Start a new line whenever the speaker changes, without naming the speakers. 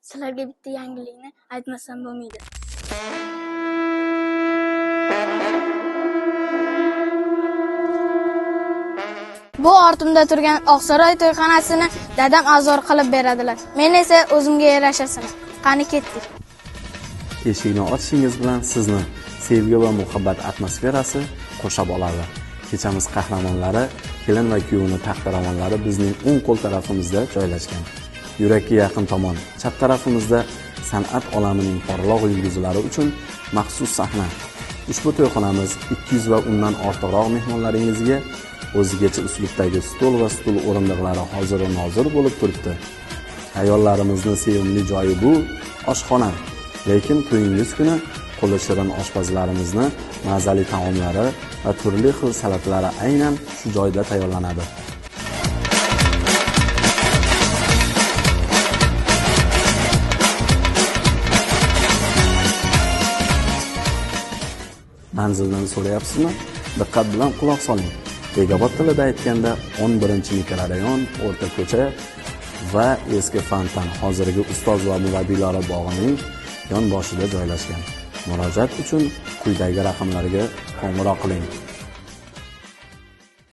Sizlarga bitta yangilikni aytmasam bo'lmaydi. Bu ortimda turgan Oqsaroy to'yxonasini dadam azor qilib beradilar. Men esa o'zimga yarashasini. Qani ketdik.
Eshikni ochishingiz bilan sizni sevgi va muhabbat atmosferasi qo'shab oladi. Kechamiz qahramonlari, kelin va kuyovni taqdiromonlari bizning o'ng qo'l tarafimizda joylashgan. Yurakka yaqin tomon chap tarafimizda san'at olamining porloq yulduzlari uchun maxsus sahna. Ushbu to'yxonamiz 200 va undan ortiqroq mehmonlaringizga o'zigacha uslubdagi stol va stul o'rindiqlari hozir va nozir bo'lib turibdi. Ayollarimizni sevimli joyi bu oshxona. Lekin to'yingiz kuni qo'li shirin oshpazlarimizni mazali taomlari va turli xil salatlari aynan shu joyda tayyorlanadi. Manzildan so'rayapsizmi? Diqqat bilan quloq soling. Begobod tilida aytganda 11-mikrorayon, o'rta ko'cha va eski fontan hozirgi ustoz va murabbiylar bog'ining yon boshida joylashgan. Murojaat uchun quyidagi raqamlarga qo'ng'iroq qiling.